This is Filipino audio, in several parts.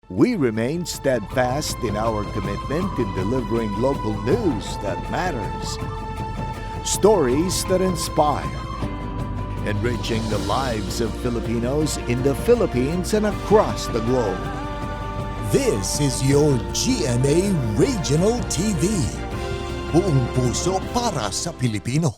We remain steadfast in our commitment in delivering local news that matters, stories that inspire, enriching the lives of Filipinos in the Philippines and across the globe. This is your GMA Regional TV. Buong puso para sa Pilipino.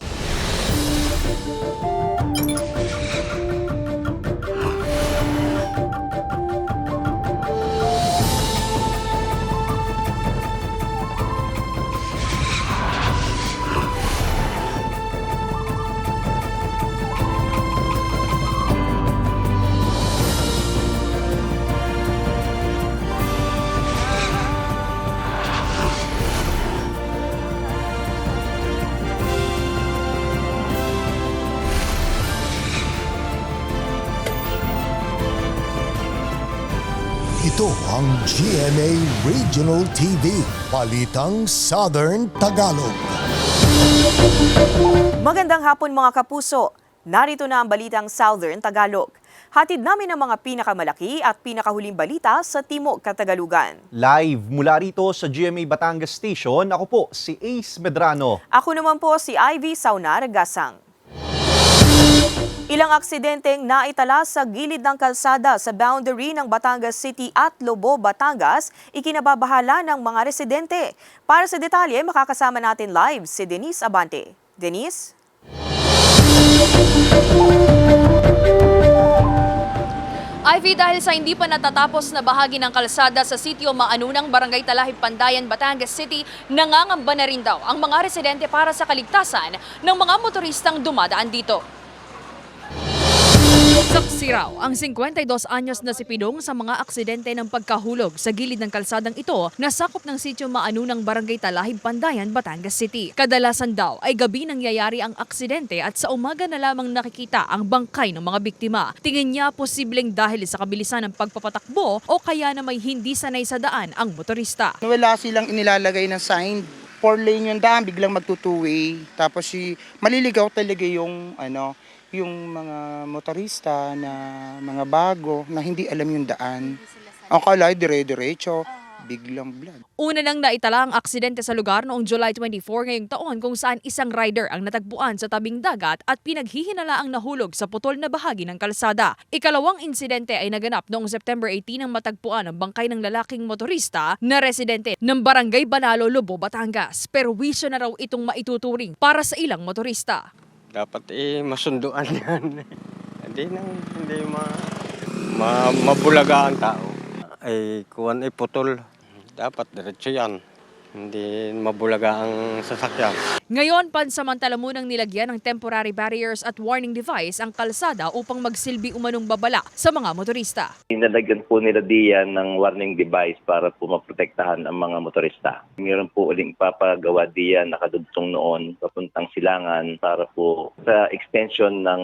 Ito ang GMA Regional TV, Balitang Southern Tagalog. Magandang hapon mga kapuso. Narito na ang Balitang Southern Tagalog. Hatid namin ang mga pinakamalaki at pinakahuling balita sa Timog Katagalugan. Live mula rito sa GMA Batangas Station, ako po si Ace Medrano. Ako naman po si Ivy Saunar Gasang. Ilang aksidenteng naitala sa gilid ng kalsada sa boundary ng Batangas City at Lobo, Batangas, ikinababahala ng mga residente. Para sa detalye, makakasama natin live si Denise Abante. Denise? Ivy, dahil sa hindi pa natatapos na bahagi ng kalsada sa sitio Maanunang, Barangay Talahib, Pandayan, Batangas City, nangangamba na rin daw ang mga residente para sa kaligtasan ng mga motoristang dumadaan dito. Saksi raw ang 52 anyos na si Pidong sa mga aksidente ng pagkahulog sa gilid ng kalsadang ito na sakop ng sitio Maanunang, Barangay Talahib, Pandayan, Batangas City. Kadalasan daw ay gabi nangyayari ang aksidente at sa umaga na lamang nakikita ang bangkay ng mga biktima. Tingin niya posibleng dahil sa kabilisan ng pagpapatakbo o kaya na may hindi sanay sa daan ang motorista. Wala silang inilalagay ng sign. 4-lane yung daan, biglang magtutuway. Tapos maliligaw talaga yung mga motorista na mga bago na hindi alam yung daan. Ang kalay, dire-diretso, biglang blood. Una nang naitala ang aksidente sa lugar noong July 24 ngayong taon kung saan isang rider ang natagpuan sa tabing dagat at pinaghihinalaang nahulog sa putol na bahagi ng kalsada. Ikalawang insidente ay naganap noong September 18 nang matagpuan ang bangkay ng lalaking motorista na residente ng Barangay Banalo, Lobo, Batangas. Pero wisyo na raw itong maituturing para sa ilang motorista. Dapat masunduan yan. Hindi mabulaga ang tao. Kuwan putol. Dapat diretso yan. Hindi mabulaga ang sasakyan. Ngayon, pansamantala munang nilagyan ng temporary barriers at warning device ang kalsada upang magsilbi umanong babala sa mga motorista. Inalagyan po nila diyan ng warning device para po maprotektahan ang mga motorista. Mayroon po uling papagawa diyan nakadugtong noon papuntang Silangan para po sa extension ng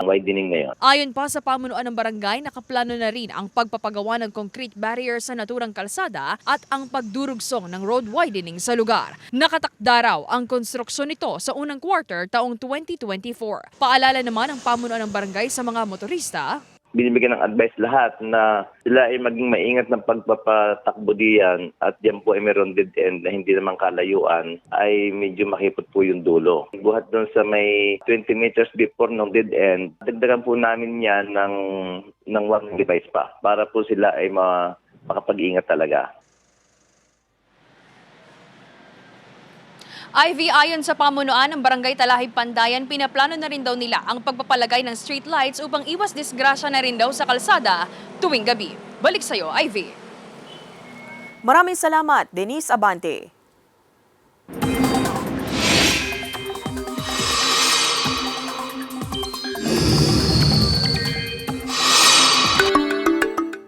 widening ngayon. Ayon pa sa pamunuan ng barangay, nakaplano na rin ang pagpapagawa ng concrete barrier sa naturang kalsada at ang pagdurugsong ng road widening sa lugar. Nakatakda raw ang konstruksyon nito sa unang quarter taong 2024. Paalala naman ang pamunuan ng barangay sa mga motorista. Binibigyan ng advice lahat na sila ay maging maingat ng pagpapatakbo diyan at diyan po ay meron dead end na hindi naman kalayuan ay medyo makipot po yung dulo. Buhat doon sa may 20 meters before ng dead end, dagdagan po namin yan ng warning device pa para po sila ay makapag-ingat talaga. Ivy, ayon sa pamunuan ng Barangay Talahib, Pandayan, pinaplano na rin daw nila ang pagpapalagay ng street lights upang iwas disgrasya na rin daw sa kalsada tuwing gabi. Balik sa'yo, Ivy. Maraming salamat, Denise Abante.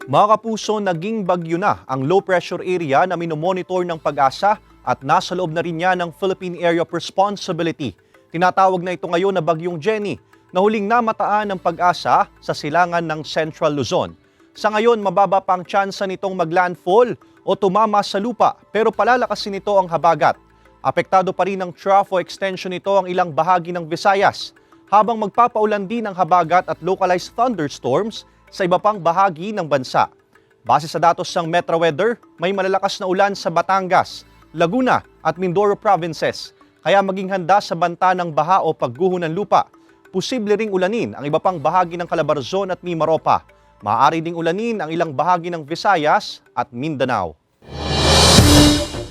Mga kapuso, naging bagyo na ang low pressure area na minomonitor ng Pag-asa at nasa loob na rin niya ng Philippine Area of Responsibility. Tinatawag na ito ngayon na Bagyong Jenny, na huling namataan ng Pag-asa sa silangan ng Central Luzon. Sa ngayon, mababa pa ang tsansa nitong maglandfall o tumama sa lupa, pero palalakasin nito ang habagat. Apektado pa rin ng trough o extension nito ang ilang bahagi ng Visayas, habang magpapaulan din ng habagat at localized thunderstorms sa iba pang bahagi ng bansa. Base sa datos ng Metro Weather, may malalakas na ulan sa Batangas, Laguna at Mindoro provinces. Kaya maging handa sa banta ng baha o pagguho ng lupa. Posible ring ulanin ang iba pang bahagi ng Calabarzon at Mimaropa. Maaari ding ulanin ang ilang bahagi ng Visayas at Mindanao.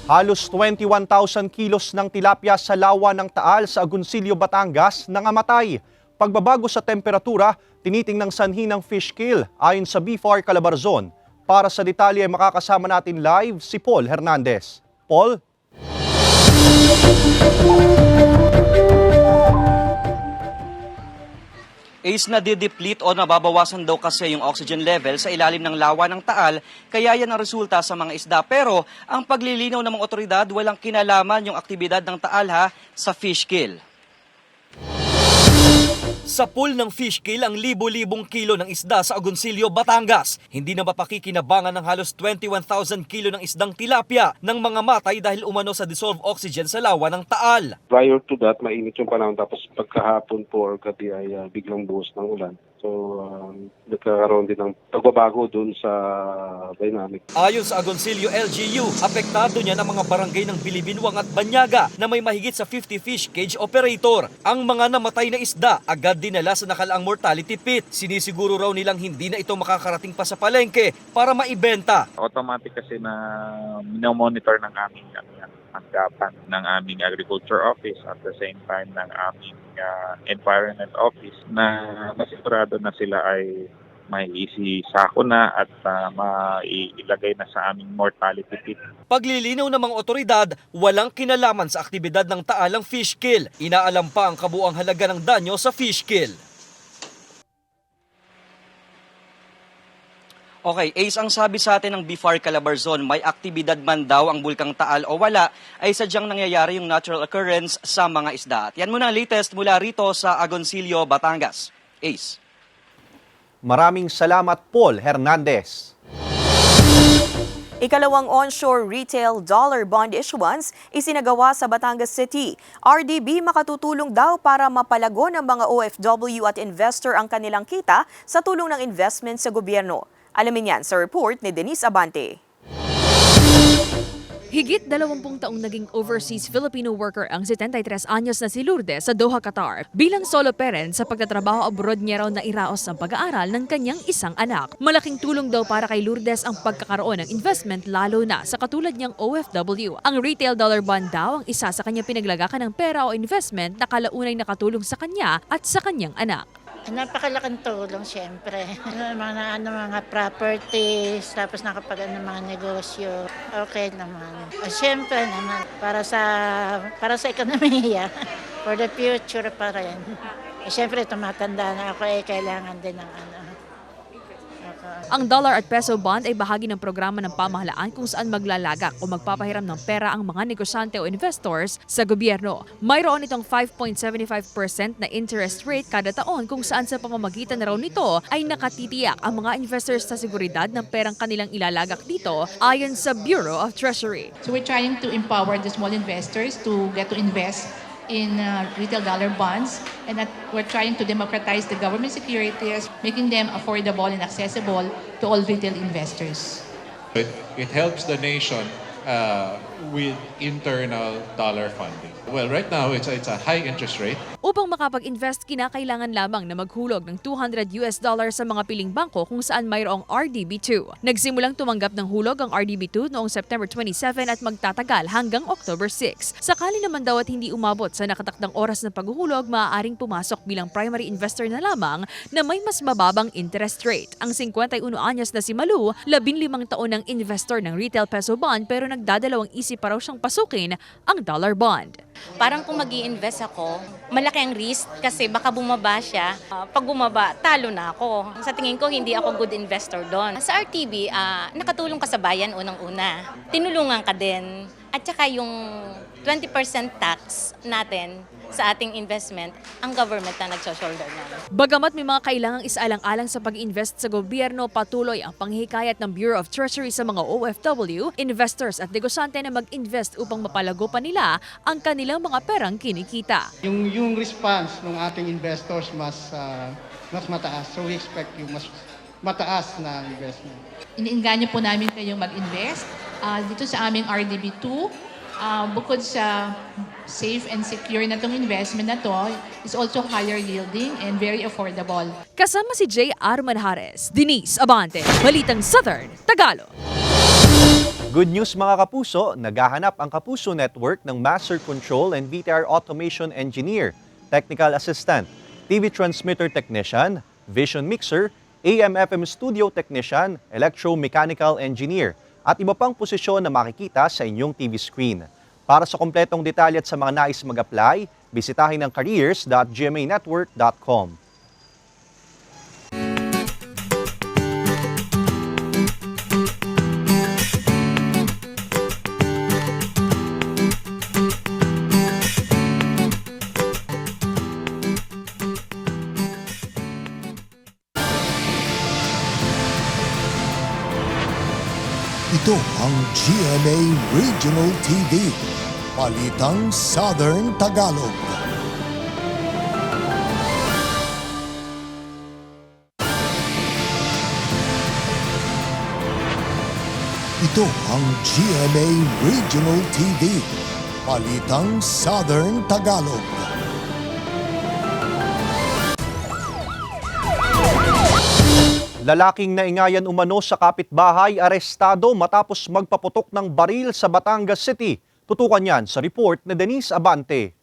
Halos 21,000 kilos ng tilapia sa lawa ng Taal sa Agoncillo, Batangas nangamatay. Pagbabago sa temperatura, tinitingnang sanhi ng fish kill ayon sa BFAR Calabarzon. Para sa detalye, makakasama natin live si Paul Hernandez. Paul? Ace, nadideplete o nababawasan daw kasi yung oxygen level sa ilalim ng lawa ng Taal, kaya yan ang resulta sa mga isda. Pero ang paglilinaw ng mga otoridad, walang kinalaman yung aktibidad ng Taal sa fish kill. Sa pool ng fish kill ang libo-libong kilo ng isda sa Agoncillo, Batangas. Hindi na mapakikinabangan ng halos 21,000 kilo ng isdang tilapia ng mga matay dahil umano sa dissolved oxygen sa lawa ng Taal. Prior to that, mainit yung panahon tapos pagkahapon po or gabi ay biglang buhos ng ulan. So, nagkakaroon din ng pagbabago dun sa dynamic. Ayon sa Agoncillo LGU, apektado niya ng mga barangay ng Bilibinwang at Banyaga na may mahigit sa 50 fish cage operator. Ang mga namatay na isda agad dinala sa nakalaang mortality pit. Sinisiguro raw nilang hindi na ito makakarating pa sa palengke para maibenta. Automatic kasi na minomonitor ng aming tanggapan ng aming agriculture office at the same time ng aming environment office na masigurado na sila ay may isisako na at mailagay na sa aming mortality pit. Paglilinaw ng mga otoridad, walang kinalaman sa aktibidad ng Taal ang fish kill. Inaalam pa ang kabuuang halaga ng danyo sa fish kill. Okay, Ace, ang sabi sa atin ng BFAR Calabarzon, may aktibidad man daw ang bulkang Taal o wala, ay sadyang nangyayari yung natural occurrence sa mga isda. At yan muna ang latest mula rito sa Agoncillo, Batangas. Ace. Maraming salamat, Paul Hernandez. Ikalawang onshore retail dollar bond issuance isinagawa sa Batangas City. RDB makatutulong daw para mapalago ng mga OFW at investor ang kanilang kita sa tulong ng investment sa gobyerno. Alamin yan sa report ni Denise Abante. Higit 20 taong naging overseas Filipino worker ang 73 anyos na si Lourdes sa Doha, Qatar. Bilang solo parent sa pagtatrabaho abroad niya raw na iraos ang pag-aaral ng kanyang isang anak. Malaking tulong daw para kay Lourdes ang pagkakaroon ng investment lalo na sa katulad niyang OFW. Ang retail dollar bond daw ang isa sa kanyang pinaglagakan ng pera o investment na kalaunay nakatulong sa kanya at sa kanyang anak. Napakalaking tulong siyempre. Mga properties, tapos nakapag mga negosyo. Okay naman. Siyempre naman, para sa ekonomiya, for the future pa rin. Siyempre tumatanda na ako, kailangan din ng Ang dollar at peso bond ay bahagi ng programa ng pamahalaan kung saan maglalagak o magpapahiram ng pera ang mga negosyante o investors sa gobyerno. Mayroon itong 5.75% na interest rate kada taon kung saan sa pamamagitan na raw nito ay nakatitiyak ang mga investors sa seguridad ng perang kanilang ilalagak dito ayon sa Bureau of Treasury. So we're trying to empower the small investors to get to invest in retail dollar bonds, and that we're trying to democratize the government securities, making them affordable and accessible to all retail investors. It helps the nation with internal dollar funding. Well, right now, it's a high interest rate. Upang makapag-invest, kinakailangan lamang na maghulog ng $200 sa mga piling bangko kung saan mayroong RDB2. Nagsimulang tumanggap ng hulog ang RDB2 noong September 27 at magtatagal hanggang October 6. Sakali naman daw at hindi umabot sa nakatakdang oras ng paghuhulog, maaaring pumasok bilang primary investor na lamang na may mas mababang interest rate. Ang 51 anyos na si Malu, 15 taon ng investor ng retail peso bond pero nagdadalawang isip pa raw siyang pasukin ang dollar bond. Parang kung mag-i-invest ako, malaki ang risk kasi baka bumaba siya. Pag bumaba, talo na ako. Sa tingin ko, hindi ako good investor doon. Sa RTB, nakatulong ka sa bayan unang-una. Tinulungan ka din. At saka yung 20% tax natin sa ating investment, ang government na nagso-shoulder na. Bagamat may mga kailangang isaalang-alang sa pag-invest sa gobyerno, patuloy ang panghihikayat ng Bureau of Treasury sa mga OFW, investors at negosyante na mag-invest upang mapalago pa nila ang kanilang mga perang kinikita. Yung response ng ating investors mas mataas. So we expect yung mas mataas na investment. Iniinganyo po namin kayong mag-invest dito sa aming RDB2. Bukod sa safe and secure na itong investment na to, is also higher yielding and very affordable. Kasama si J.R. Manjares, Denise Abante, Balitang Southern Tagalog. Good news mga kapuso, naghahanap ang Kapuso Network ng Master Control and VTR Automation Engineer, Technical Assistant, TV Transmitter Technician, Vision Mixer, AM/FM Studio Technician, Electromechanical Engineer, at iba pang posisyon na makikita sa inyong TV screen. Para sa kompletong detalye at sa mga nais mag-apply, bisitahin ang careers.gmanetwork.com. Ito ang GMA Regional TV, Balitang Southern Tagalog. Ito ang GMA Regional TV, Balitang Southern Tagalog. Lalaking naingayan umano sa kapitbahay, arestado matapos magpaputok ng baril sa Batangas City. Tutukan yan sa report ni Denise Abante.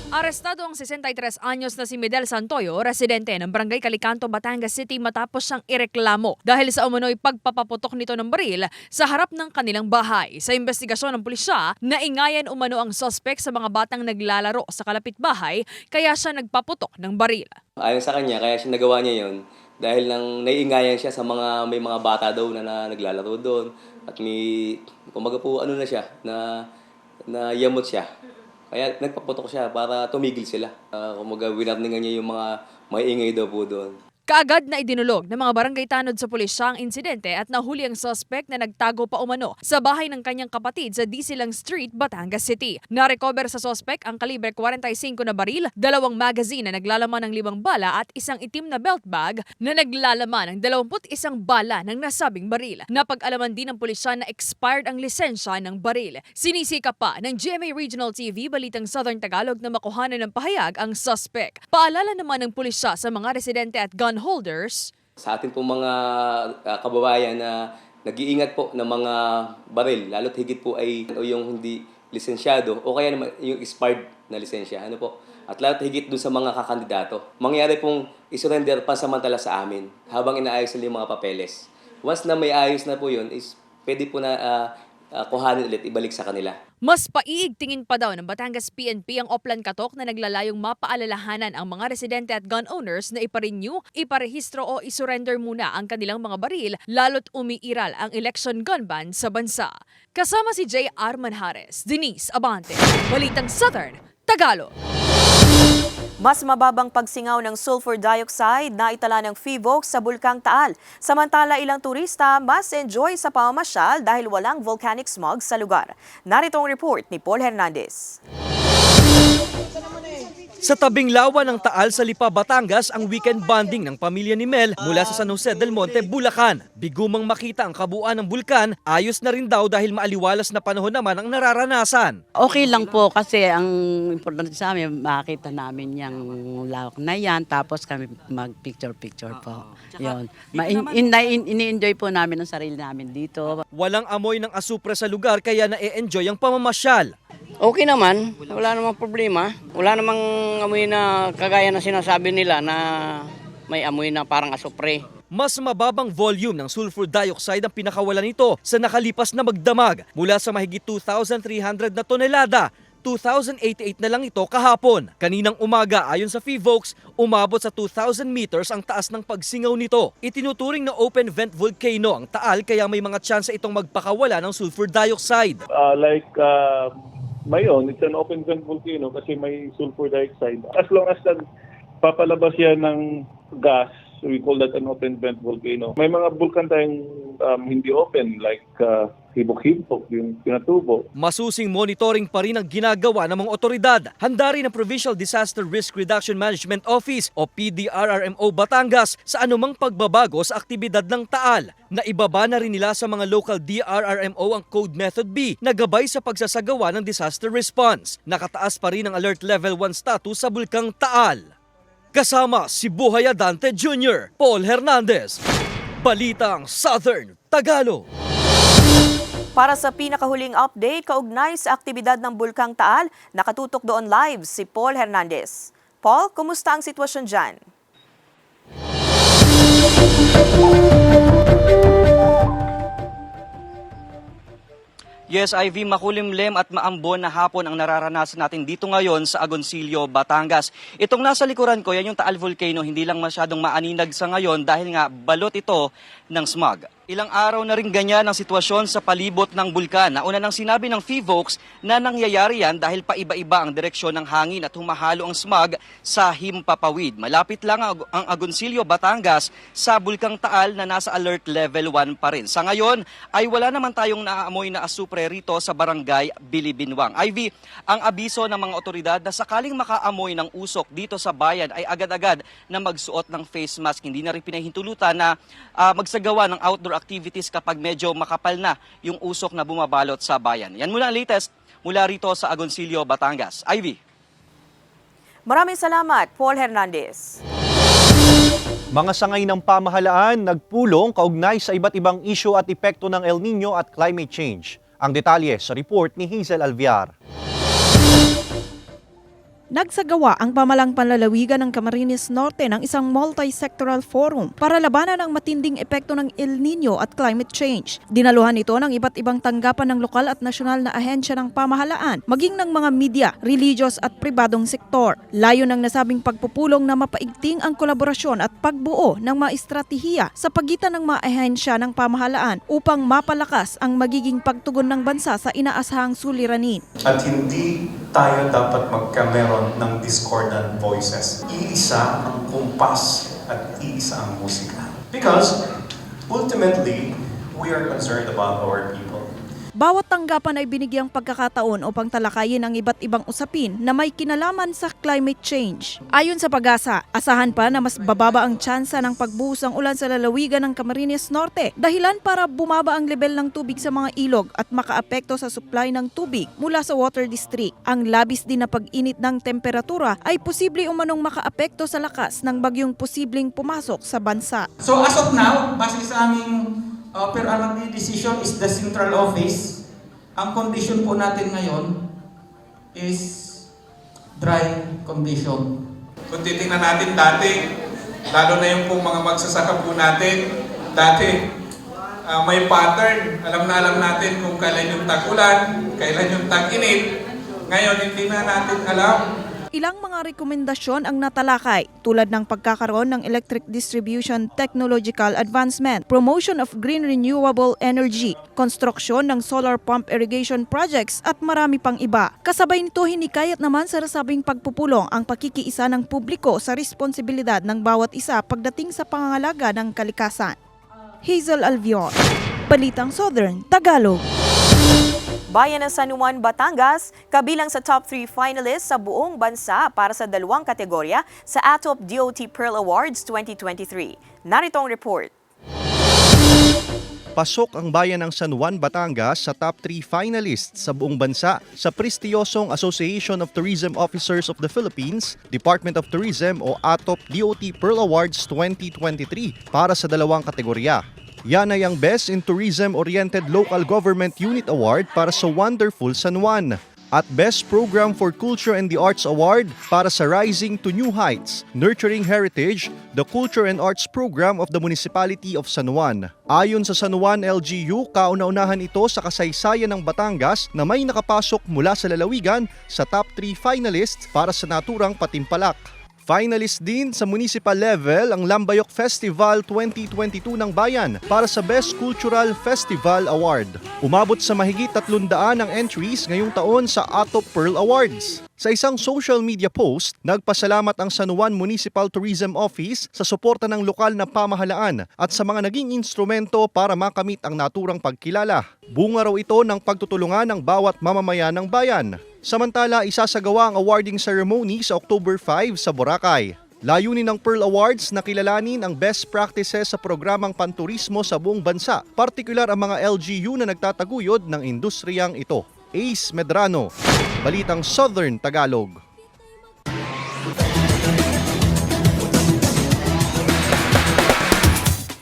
Arestado ang 63 anyos na si Medel Santoyo, residente ng Barangay Calicanto, Batangas City matapos siyang ireklamo dahil sa umano'y pagpapaputok nito ng baril sa harap ng kanilang bahay. Sa investigasyon ng pulisya, naingayan umano ang suspect sa mga batang naglalaro sa kalapit bahay kaya siya nagpaputok ng baril. Ayon sa kanya, kaya siya nagawa niya yon dahil nang naiingayan siya sa may mga bata daw na naglalaro doon at may kumaga po ano na siya na yamot siya. Kaya nagpaputok siya para tumigil sila. Kumaga winarningan niya yung mga maingay daw po doon. Kaagad na idinulog ng mga barangay tanod sa pulisya ang insidente at nahuli ang suspect na nagtago pa umano sa bahay ng kanyang kapatid sa Disilang Street, Batangas City. Narecover sa suspect ang kalibre 45 na baril, 2 magazine na naglalaman ng 5 bala at isang itim na belt bag na naglalaman ng 21 bala ng nasabing baril. Napag-alaman din ng pulisya na expired ang lisensya ng baril. Sinisika pa ng GMA Regional TV Balitang Southern Tagalog na makuhanan ng pahayag ang suspect. Paalala naman ng pulisya sa mga residente at gun holders. Sa atin pong mga kababayan na nag-iingat po ng mga baril, lalo't higit po ay yung hindi lisensyado o kaya naman yung expired na lisensya. At lalo't higit dun sa mga kakandidato. Mangyari pong isurrender pansamantala sa amin habang inaayos nila yung mga papeles. Once na may ayos na po yun, is pwede po na kuhanin ulit, ibalik sa kanila. Mas paiigtingin pa daw ng Batangas PNP ang Oplan Katok na naglalayong mapaalalahanan ang mga residente at gun owners na iparenew, iparehistro o isurrender muna ang kanilang mga baril lalo't umiiral ang election gun ban sa bansa. Kasama si J.R. Manjares, Denise Abante, Balitang Southern Tagalog. Mas mababang pagsingaw ng sulfur dioxide na itala ng FIVOC sa Bulkang Taal. Samantala ilang turista mas enjoy sa pamamasyal dahil walang volcanic smog sa lugar. Narito ang report ni Paul Hernandez. Sa tabing lawa ng Taal sa Lipa, Batangas, ang weekend bonding ng pamilya ni Mel mula sa San Jose del Monte, Bulacan. Bigumang makita ang kabuuan ng bulkan, ayos na rin daw dahil maaliwalas na panahon naman ang nararanasan. Okay lang po kasi ang importante sa amin, makita namin yung lawak na yan, tapos kami mag-picture-picture po. Yun. Ini-enjoy po namin ang sarili namin dito. Walang amoy ng asupre sa lugar kaya na-enjoy ang pamamasyal. Okay naman, wala namang problema. Wala namang amoy na kagaya na sinasabi nila na may amoy na parang asupre. Mas mababang volume ng sulfur dioxide ang pinakawalan nito sa nakalipas na magdamag mula sa mahigit 2,300 na tonelada. 2,088 na lang ito kahapon. Kaninang umaga ayon sa FIVOC, umabot sa 2,000 meters ang taas ng pagsingaw nito. Itinuturing na open vent volcano ang Taal kaya may mga tsansa itong magpakawala ng sulfur dioxide. Ngayon, it's an open vent volcano kasi may sulfur dioxide. As long as papalabas yan ng gas, we call that an open vent volcano. May mga vulkan tayong hindi open like hibok-hibok, yung pinatubo. Masusing monitoring pa rin ang ginagawa ng mga otoridad. Handa rin ang Provincial Disaster Risk Reduction Management Office o PDRRMO Batangas sa anumang pagbabago sa aktibidad ng Taal. Naibaba na rin nila sa mga local DRRMO ang Code Method B na gabay sa pagsasagawa ng disaster response. Nakataas pa rin ang Alert Level 1 status sa Bulkang Taal. Kasama si Buhay Adante Jr., Paul Hernandez, Balitang Southern Tagalog. Para sa pinakahuling update kaugnay sa aktibidad ng Bulkang Taal, nakatutok doon live si Paul Hernandez. Paul, kumusta ang sitwasyon dyan? Yes, Ivy, makulimlim at maambon na hapon ang nararanasan natin dito ngayon sa Agoncillo, Batangas. Itong nasa likuran ko, yan yung Taal Volcano, hindi lang masyadong maaninag sa ngayon dahil nga balot ito ng smog. Ilang araw na rin ganyan ang sitwasyon sa palibot ng bulkan. Nauna nang sinabi ng PHIVOLCS na nangyayari yan dahil paiba-iba ang direksyon ng hangin at humahalo ang smog sa himpapawid. Malapit lang ang Agoncillo, Batangas sa Bulkang Taal na nasa Alert Level 1 pa rin. Sa ngayon ay wala naman tayong naaamoy na asupre rito sa Barangay Bilibinwang. Ivy, ang abiso ng mga otoridad na sakaling makaamoy ng usok dito sa bayan ay agad-agad na magsuot ng face mask. Hindi na rin pinahintulutan na magsagawa ng outdoor activities kapag medyo makapal na yung usok na bumabalot sa bayan. Yan muna ang latest mula rito sa Agoncillo, Batangas. Ivy. Maraming salamat, Paul Hernandez. Mga sangay ng pamahalaan nagpulong kaugnay sa iba't ibang isyu at epekto ng El Nino at climate change. Ang detalye sa report ni Hazel Alviar. Nagsagawa ang pamalang panlalawigan ng Camarines Norte ng isang multi-sectoral forum para labanan ang matinding epekto ng El Nino at climate change. Dinaluhan ito ng iba't ibang tanggapan ng lokal at nasyonal na ahensya ng pamahalaan, maging ng mga media, religious at pribadong sektor. Layo ng nasabing pagpupulong na mapaigting ang kolaborasyon at pagbuo ng mga estratehiya sa pagitan ng mga ahensya ng pamahalaan upang mapalakas ang magiging pagtugon ng bansa sa inaasahang suliranin. At hindi tayo dapat magkameron ng discordant voices. Iisa ang kumpas at iisa ang musika. Because ultimately, we are concerned about our people. Bawat tanggapan ay binigyang pagkakataon upang talakayin ang iba't ibang usapin na may kinalaman sa climate change. Ayon sa Pag-asa, asahan pa na mas bababa ang tsansa ng pagbuhos ng ulan sa lalawigan ng Camarines Norte, dahilan para bumaba ang level ng tubig sa mga ilog at makaapekto sa supply ng tubig mula sa water district. Ang labis din na pag-init ng temperatura ay posible umanong makaapekto sa lakas ng bagyong posibleng pumasok sa bansa. So as of now, base sa aming per annum decision is the central office. Ang condition po natin ngayon is dry condition. Kung titingnan natin dati, lalo na yung pong mga magsasaka po natin, dati may pattern. Alam natin kung kailan yung tag-ulan, kailan yung tag-init. Ngayon, hindi na natin alam. Ilang mga rekomendasyon ang natalakay tulad ng pagkakaroon ng electric distribution technological advancement, promotion of green renewable energy, konstruksyon ng solar pump irrigation projects at marami pang iba. Kasabay nito hinikayat naman sa nasabing pagpupulong ang pakikiisa ng publiko sa responsibilidad ng bawat isa pagdating sa pangangalaga ng kalikasan. Hazel Alviar, Balitang Southern Tagalog. Bayan ng San Juan, Batangas, kabilang sa top 3 finalists sa buong bansa para sa 2 kategorya sa ATOP DOT Pearl Awards 2023. Narito ang report. Pasok ang bayan ng San Juan, Batangas sa top 3 finalists sa buong bansa sa prestiyosong Association of Tourism Officers of the Philippines, Department of Tourism o ATOP DOT Pearl Awards 2023 para sa 2 kategorya. Yan ay ang Best in Tourism-Oriented Local Government Unit Award para sa Wonderful San Juan at Best Program for Culture and the Arts Award para sa Rising to New Heights, Nurturing Heritage, the Culture and Arts Program of the Municipality of San Juan. Ayon sa San Juan LGU, kauna-unahan ito sa kasaysayan ng Batangas na may nakapasok mula sa lalawigan sa top 3 finalists para sa naturang patimpalak. Finalist din sa municipal level ang Lambayok Festival 2022 ng Bayan para sa Best Cultural Festival Award. Umabot sa mahigit 300 ang entries ngayong taon sa ATOP Pearl Awards. Sa isang social media post, nagpasalamat ang San Juan Municipal Tourism Office sa suporta ng lokal na pamahalaan at sa mga naging instrumento para makamit ang naturang pagkilala. Bunga raw ito ng pagtutulungan ng bawat mamamayan ng bayan. Samantala, isasagawa ang awarding ceremony sa October 5 sa Boracay. Layunin ng Pearl Awards na kilalanin ang best practices sa programang panturismo sa buong bansa, partikular ang mga LGU na nagtataguyod ng industriyang ito. Ace Medrano, Balitang Southern Tagalog.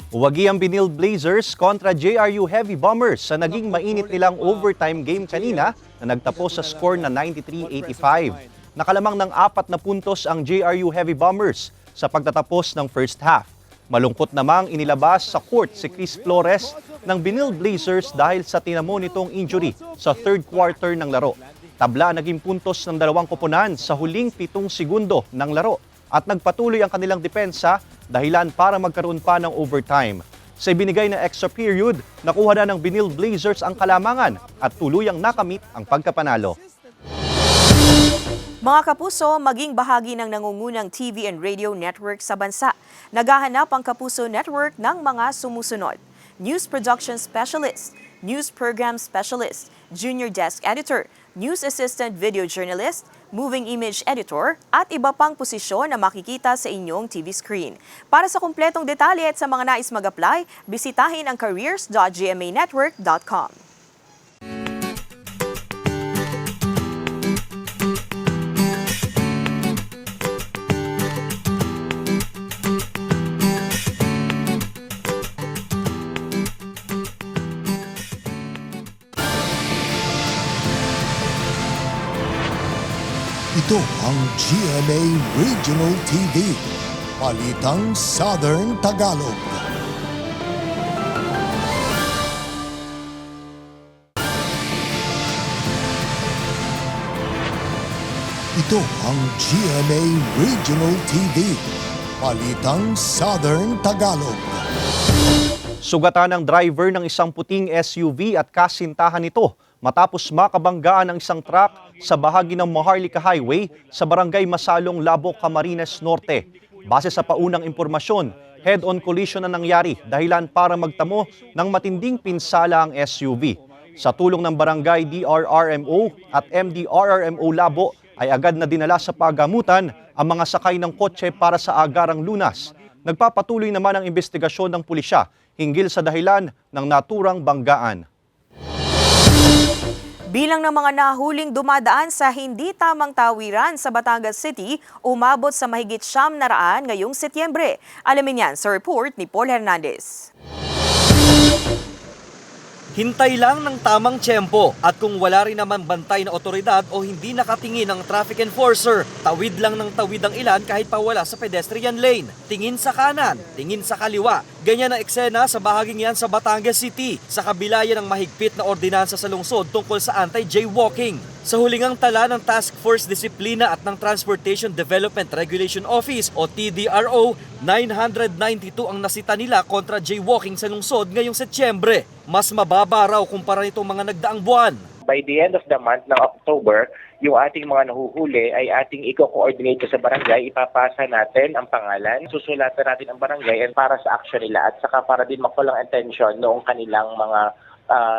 Uwagi ang Binil Blazers kontra JRU Heavy Bombers sa naging mainit nilang overtime game kanina na nagtapos sa score na 93-85. Nakalamang ng 4 na puntos ang JRU Heavy Bombers sa pagtatapos ng first half. Malungkot namang inilabas sa court si Chris Flores ng Binil Blazers dahil sa tinamo nitong injury sa third quarter ng laro. Tabla naging puntos ng dalawang koponan sa huling 7 segundo ng laro at nagpatuloy ang kanilang depensa dahilan para magkaroon pa ng overtime. Sa ibinigay na extra period, nakuha na ng Binil Blazers ang kalamangan at tuluyang nakamit ang pagkapanalo. Mga kapuso, maging bahagi ng nangungunang TV and radio network sa bansa. Naghahanap ang Kapuso Network ng mga sumusunod: News Production Specialist, News Program Specialist, Junior Desk Editor, News Assistant Video Journalist, Moving Image Editor, at iba pang posisyon na makikita sa inyong TV screen. Para sa kumpletong detalye at sa mga nais mag-apply, bisitahin ang careers.gmanetwork.com. Ito ang GMA Regional TV, Balitang Southern Tagalog. Ito ang GMA Regional TV, Balitang Southern Tagalog. Sugatan ng driver ng isang puting SUV at kasintahan nito matapos makabanggaan ng isang truck sa bahagi ng Maharlika Highway sa barangay Masalong, Labo, Camarines Norte. Base sa paunang impormasyon, head-on collision na nangyari dahilan para magtamo ng matinding pinsala ang SUV. Sa tulong ng barangay DRRMO at MDRRMO Labo ay agad na dinala sa pagamutan ang mga sakay ng kotse para sa agarang lunas. Nagpapatuloy naman ang investigasyon ng pulisya hinggil sa dahilan ng naturang banggaan. Bilang ng mga nahuling dumadaan sa hindi tamang tawiran sa Batangas City, umabot sa mahigit 900 ngayong Setyembre. Alamin yan sa report ni Paul Hernandez. Hintay lang ng tamang tiyempo at kung wala rin naman bantay na otoridad o hindi nakatingin ang traffic enforcer, tawid lang ng tawid ang ilan kahit pa wala sa pedestrian lane. Tingin sa kanan, tingin sa kaliwa. Ganyan ang eksena sa bahaging yan sa Batangas City, sa kabila yan ng mahigpit na ordinansa sa lungsod tungkol sa anti-jaywalking. Sa hulingang tala ng Task Force Disiplina at ng Transportation Development Regulation Office o TDRO, 992 ang nasita nila kontra jaywalking sa lungsod ngayong Setyembre. Mas mababa raw kumpara nitong mga nagdaang buwan. By the end of the month ng October, yung ating mga nahuhuli ay ating i-coordinate sa barangay, ipapasa natin ang pangalan, susulatan natin ang barangay para sa action nila at saka para din makulang attention noong kanilang mga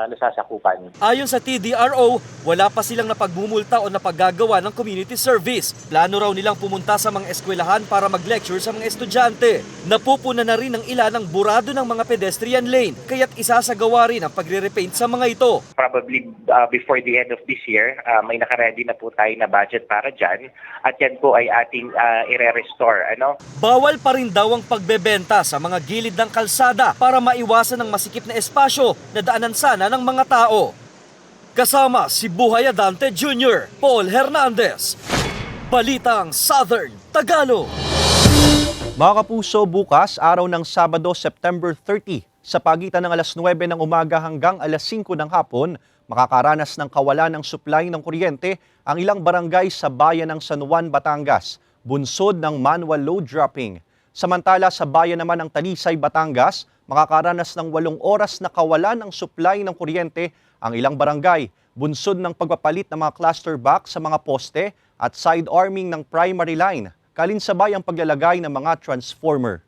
nasasakupan. Ayon sa TDRO, wala pa silang napagmumulta o napaggagawa ng community service. Plano raw nilang pumunta sa mga eskwelahan para mag-lecture sa mga estudyante. Napupuna na rin ng ilan ang burado ng mga pedestrian lane, kaya't isasagawa rin ang pagre-repaint sa mga ito. Probably before the end of this year, may nakaready na po tayo na budget para dyan at yan po ay ating i-restore. Bawal pa rin daw ang pagbebenta sa mga gilid ng kalsada para maiwasan ang masikip na espasyo na daanan sana ng mga tao. Kasama si Buhay Adante Jr., Paul Hernandez, Balitang Southern Tagalog. Mga kapuso, bukas, araw ng Sabado, September 30, sa pagitan ng alas 9 ng umaga hanggang alas 5 ng hapon, makakaranas ng kawalan ng supply ng kuryente ang ilang barangay sa bayan ng San Juan, Batangas, bunsod ng manual load dropping. Samantala sa bayan naman ng Talisay, Batangas, makakaranas ng 8 oras na kawalan ng supply ng kuryente ang ilang barangay, bunsod ng pagpapalit ng mga cluster box sa mga poste at side arming ng primary line, kalinsabay ang paglalagay ng mga transformer.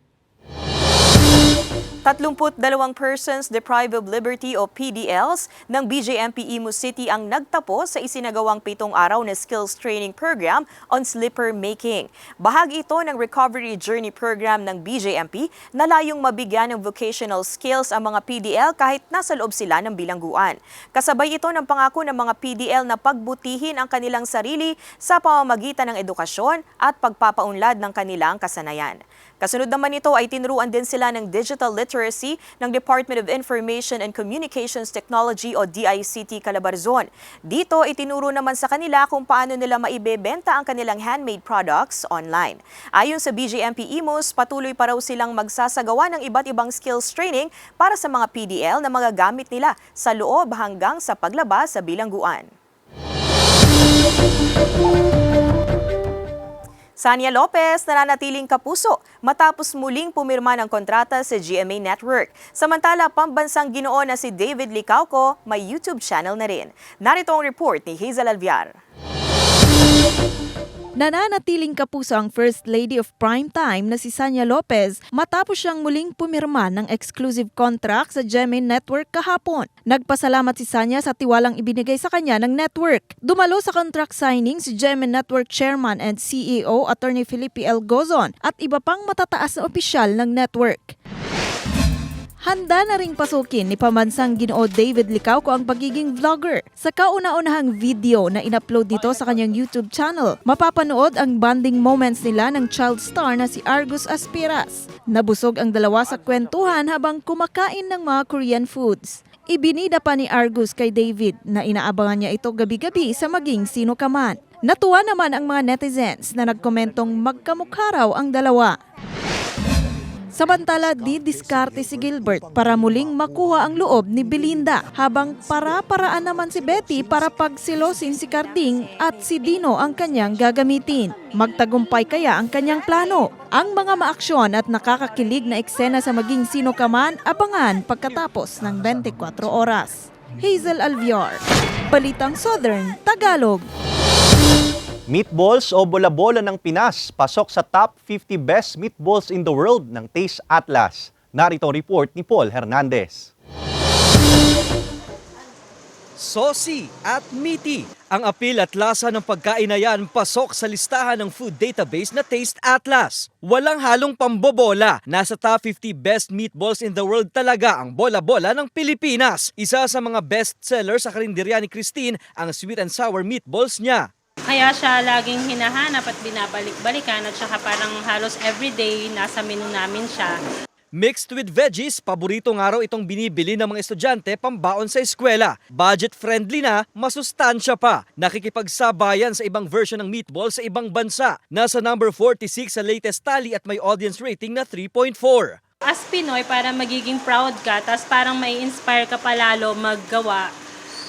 32 persons deprived of liberty o PDLs ng BJMP Imus City ang nagtapos sa isinagawang 7 araw na skills training program on slipper making. Bahagi ito ng recovery journey program ng BJMP na layong mabigyan ng vocational skills ang mga PDL kahit nasa loob sila ng bilangguan. Kasabay ito ng pangako ng mga PDL na pagbutihin ang kanilang sarili sa pamamagitan ng edukasyon at pagpapaunlad ng kanilang kasanayan. Kasunod naman ito ay tinuruan din sila ng digital literacy ng Department of Information and Communications Technology o DICT Calabarzon. Dito itinuro naman sa kanila kung paano nila maibebenta ang kanilang handmade products online. Ayon sa BJMP Imus, patuloy pa raw silang magsasagawa ng iba't ibang skills training para sa mga PDL na magagamit nila sa loob hanggang sa paglabas sa bilangguan. Sania Lopez nananatiling kapuso matapos muling pumirma ng kontrata sa GMA Network. Samantala, pambansang ginoo na si David Licauco may YouTube channel na rin. Narito ang report ni Hazel Alviar. Nananatiling kapuso ang First Lady of Primetime na si Sania Lopez matapos siyang muling pumirma ng exclusive contract sa GMA Network kahapon. Nagpasalamat si Sania sa tiwalang ibinigay sa kanya ng network. Dumalo sa contract signing si GMA Network Chairman and CEO Attorney Felipe L. Gozon at iba pang matataas na opisyal ng network. Handa na ring pasukin ni pambansang ginoo David Licauco ang pagiging vlogger. Sa kauna-unahang video na in-upload dito sa kanyang YouTube channel, mapapanood ang bonding moments nila ng child star na si Argus Aspiras. Nabusog ang dalawa sa kwentuhan habang kumakain ng mga Korean foods. Ibinida pa ni Argus kay David na inaabangan niya ito gabi-gabi sa maging sino ka man. Natuwa naman ang mga netizens na nagkomentong magkamukha raw ang dalawa. Samantala, didiskarte si Gilbert para muling makuha ang loob ni Belinda habang para-paraan naman si Betty para pagsilosin si Carding at si Dino ang kanyang gagamitin. Magtagumpay kaya ang kanyang plano? Ang mga maaksyon at nakakakilig na eksena sa maging sino ka man abangan pagkatapos ng 24 oras. Hazel Alviar, Balitang Southern Tagalog. Meatballs o bola-bola ng Pinas pasok sa top 50 best meatballs in the world ng Taste Atlas. Narito ang report ni Paul Hernandez. Saucy at meaty. Ang apil at lasa ng pagkain na yan pasok sa listahan ng food database na Taste Atlas. Walang halong pambobola. Nasa top 50 best meatballs in the world talaga ang bola-bola ng Pilipinas. Isa sa mga best seller sa karinderya ni Christine ang sweet and sour meatballs niya. Kaya siya laging hinahanap at binabalik-balikan at saka parang halos everyday nasa menu namin siya. Mixed with veggies, paborito nga raw itong binibili ng mga estudyante pambaon sa eskwela. Budget-friendly na, masustansya pa. Nakikipagsabayan sa ibang version ng meatball sa ibang bansa. Nasa number 46 sa latest tally at may audience rating na 3.4. As Pinoy, parang magiging proud ka, tas parang may inspire ka palalo maggawa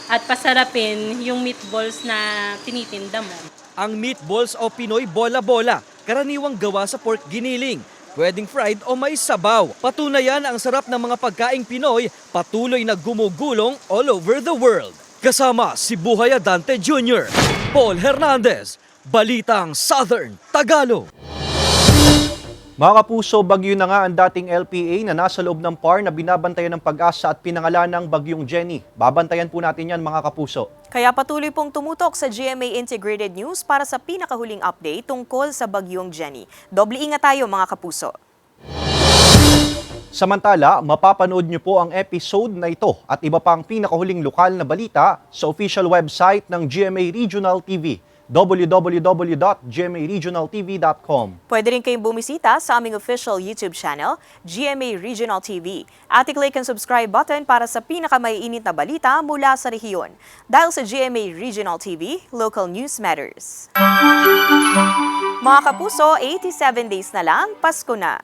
at pasarapin yung meatballs na tinitinda mo. Ang meatballs o Pinoy bola-bola, karaniwang gawa sa pork giniling. Pwedeng fried o may sabaw. Patunayan ang sarap ng mga pagkaing Pinoy, patuloy na gumugulong all over the world. Kasama si Buhay Adante Jr., Paul Hernandez, Balitang Southern Tagalog. Mga kapuso, bagyo na nga ang dating LPA na nasa loob ng PAR na binabantayan ng Pag-asa at pinangalan ng Bagyong Jenny. Babantayan po natin yan mga kapuso. Kaya patuloy pong tumutok sa GMA Integrated News para sa pinakahuling update tungkol sa Bagyong Jenny. Doble ingat tayo mga kapuso. Samantala, mapapanood niyo po ang episode na ito at iba pang pinakahuling lokal na balita sa official website ng GMA Regional TV. www.gmaregionaltv.com. Pwede rin kayong bumisita sa aming official YouTube channel, GMA Regional TV. At i-click ang subscribe button para sa pinakamaiinit na balita mula sa rehiyon. Dahil sa GMA Regional TV, local news matters. Mga kapuso, 87 days na lang, Pasko na.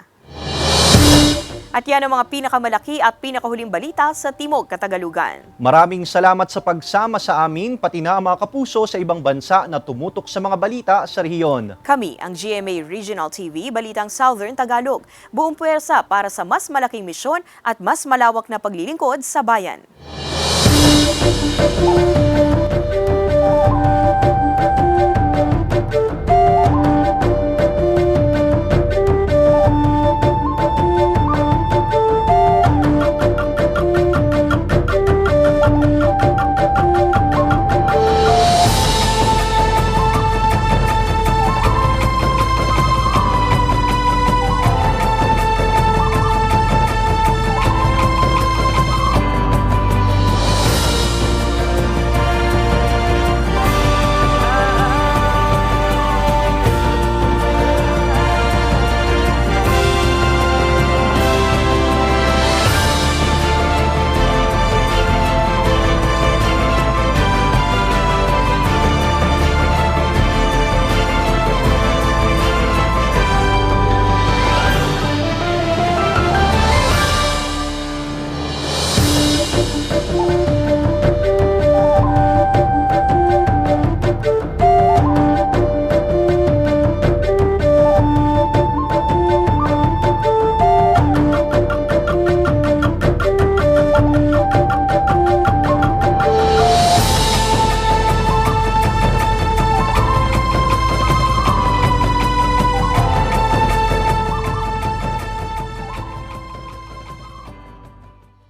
At yan ang mga pinakamalaki at pinakahuling balita sa Timog Katagalugan. Maraming salamat sa pagsama sa amin, pati na mga kapuso sa ibang bansa na tumutok sa mga balita sa rehiyon. Kami ang GMA Regional TV, Balitang Southern Tagalog. Buong puwersa para sa mas malaking misyon at mas malawak na paglilingkod sa bayan.